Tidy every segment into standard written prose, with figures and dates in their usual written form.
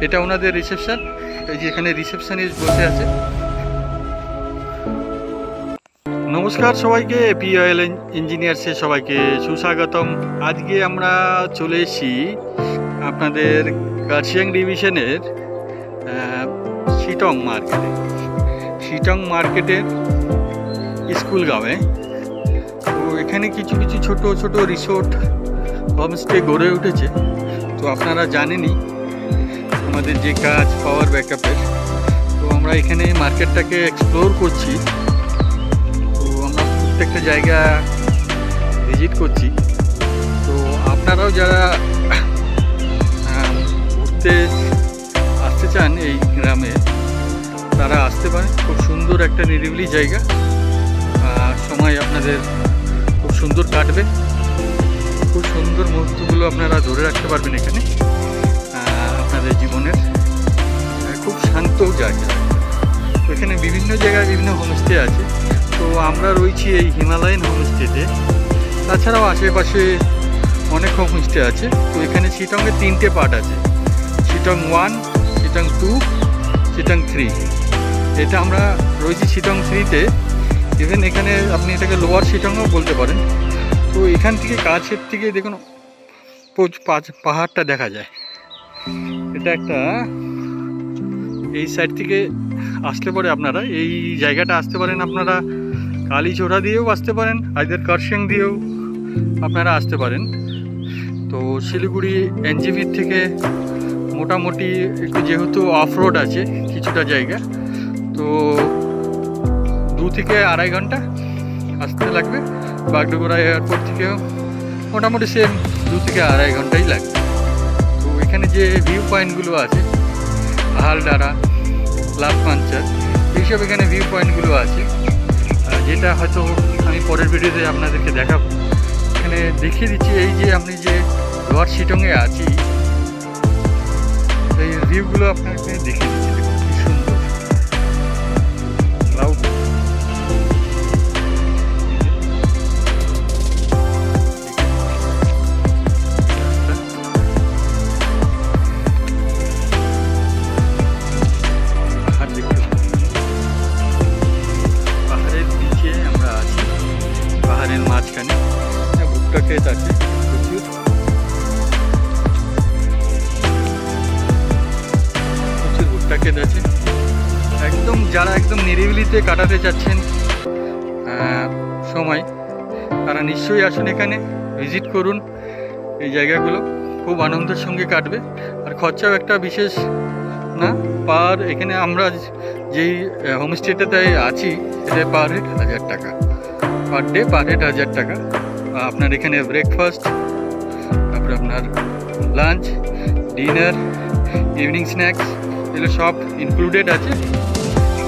এটা ওনাদের রিসেপশন। এই যে এখানে রিসেপশনিস্ট বসে আছে। নমস্কার সবাইকে, পিওএল ইঞ্জিনিয়ার্সে সবাইকে সুস্বাগতম। আজকে আমরা চলে এসেছি আপনাদের কার্শিয়াং ডিভিশনের শিটং মার্কেটে। শিটং মার্কেটের স্কুল গ্রামে। তো এখানে কিছু কিছু ছোট ছোট রিসোর্ট, হোমস্টে গড়ে উঠেছে। তো আপনারা জানেনই আমাদের যে কাজ পাওয়ার ব্যাকআপের। তো আমরা এখানে মার্কেটটাকে এক্সপ্লোর করছি। তো আমরা প্রত্যেকটা জায়গা ভিজিট করছি। তো আপনারাও যারা ঘুরতে আসতে চান এই গ্রামে, তারা আসতে পারেন। খুব সুন্দর একটা নিরিবিলি জায়গা, সময় আপনাদের খুব সুন্দর কাটবে। খুব সুন্দর মুহূর্তগুলো আপনারা ধরে রাখতে পারবেন এখানে আপনাদের জীবনের। খুব শান্ত জায়গা। তো এখানে বিভিন্ন জায়গায় বিভিন্ন হোমস্টে আছে। তো আমরা রয়েছি এই হিমালয়ান হোমস্টেতে। তাছাড়াও আশেপাশে অনেক হোমস্টে আছে। তো এখানে শিটংয়ের 3টে পার্ট আছে, শিটং 1, শিটং 2, শিটং 3। এটা আমরা রয়েছি শিটং 3তে। ইভেন এখানে আপনি এটাকে লোয়ার শিটংও বলতে পারেন। তো এখান থেকে কাছের থেকে দেখুন পাহাড়টা দেখা যায়। এটা একটা, এই সাইড থেকে আসলে পরে আপনারা এই জায়গাটা আসতে পারেন। আপনারা কালীচোড়া দিয়েও আসতে পারেন, আইদার কার্শিয়াং দিয়েও আপনারা আসতে পারেন। তো শিলিগুড়ি এনজিপি থেকে মোটামুটি একটু, যেহেতু অফ রোড আছে কিছুটা জায়গা, তো 2 থেকে আড়াই ঘন্টা আসতে লাগবে। বাগডোগরা এয়ারপোর্ট থেকেও মোটামুটি সেম 2 থেকে আড়াই ঘন্টাই লাগবে। তো এখানে যে ভিউ পয়েন্টগুলো আছে, হালডারা, লাভ পাঞ্চার, এইসব এখানে ভিউ পয়েন্টগুলো আছে, যেটা হয়তো আমি পরের ভিডিওতে আপনাদেরকে দেখাবো। এখানে দেখিয়ে দিচ্ছি। এই যে আমি যে লোয়ার শিটংয়ে আছি, এই ভিউগুলো আপনাকে দেখিয়ে দিচ্ছি। দেখুন কি সুন্দর ক্লাউড। পাহাড়ের নিচে আমরা আছি, পাহাড়ের মাঝখানে ভুট্টা ক্ষেত আছে প্রচুর। ভুট্টা ক্ষেত আছে একদম। যারা একদম নিরিবিলিতে কাটাতে চাচ্ছেন সময়, তারা নিশ্চয়ই আসুন, এখানে ভিজিট করুন। এই জায়গাগুলো খুব আনন্দের সঙ্গে কাটবে। আর খরচাও একটা বিশেষ না। পার এখানে আমরা যেই হোমস্টেটাতে আছি, এটা পার হেড 1000 টাকা, পার ডে পার হেড 1000 টাকা। আপনার এখানে ব্রেকফাস্ট, তারপরে আপনার লাঞ্চ, ডিনার, ইভিনিং স্ন্যাক্স, এগুলো সব ইনক্লুডেড আছে।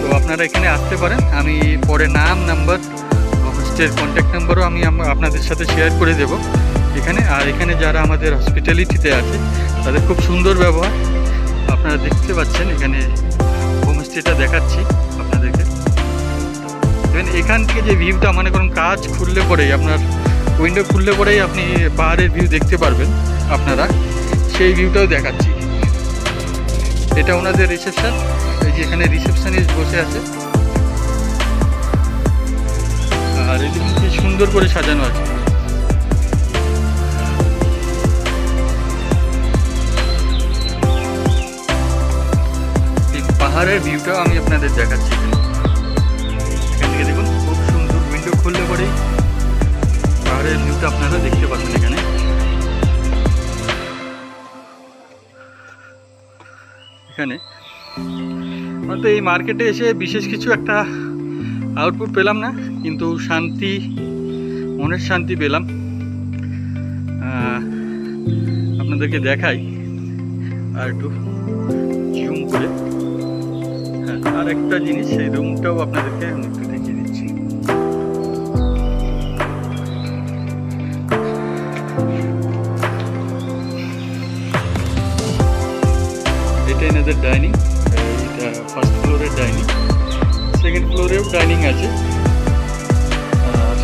তো আপনারা এখানে আসতে পারেন। আমি পরে নাম, নাম্বার, হোমস্টের কন্ট্যাক্ট নাম্বারও আমি আপনাদের সাথে শেয়ার করে দেব এখানে। আর এখানে যারা আমাদের হসপিটালিটিতে আছে, তাদের খুব সুন্দর ব্যবহার আপনারা দেখতে পাচ্ছেন। এখানে হোমস্টেটা দেখাচ্ছি আপনাদেরকে। এখান থেকে যে ভিউটা, মনে করুন কাজ খুললে পরেই, আপনার উইন্ডো খুললে পরেই আপনি পাহাড়ের ভিউ দেখতে পারবেন আপনারা। সেই ভিউটাও দেখাচ্ছি। এটা ওনাদের রিসেপশন। এই যে এখানে রিসেপশনিস্ট বসে আছে। আর এদিকে কি সুন্দর করে সাজানো আছে। এই পাহাড়ের ভিউটাও আমি আপনাদের দেখাচ্ছি। এখান থেকে দেখুন খুব সুন্দর, উইন্ডো খুললে পরেই পাহাড়ের ভিউটা আপনারা দেখতে পারবেন এখানে। এখানে তো এই মার্কেটে এসে বিশেষ কিছু একটা আউটপুট পেলাম না, কিন্তু শান্তি, মনের শান্তি পেলাম। আপনাদেরকে দেখাই আর একটু জুম করে। হ্যাঁ, আর একটা জিনিস, সেই রুমটাও আপনাদেরকে আমি একটু দেখিয়ে দিচ্ছি। এটা এনাদের ডাইনিং। এটা ফার্স্ট ফ্লোরের ডাইনিং, সেকেন্ড ফ্লোরেও ডাইনিং আছে। আর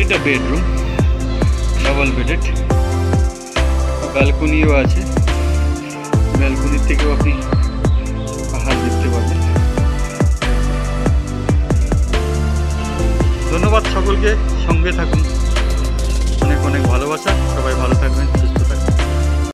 এটা বেডরুম, ডাবল বেডেড, ব্যালকনিও আছে। ব্যালকনির থেকেও আপনি পাহাড় দেখতে পাবেন। ধন্যবাদ সকলকে, সঙ্গে থাকুন। অনেক অনেক ভালোবাসা। সবাই ভালো থাকবেন, সুস্থ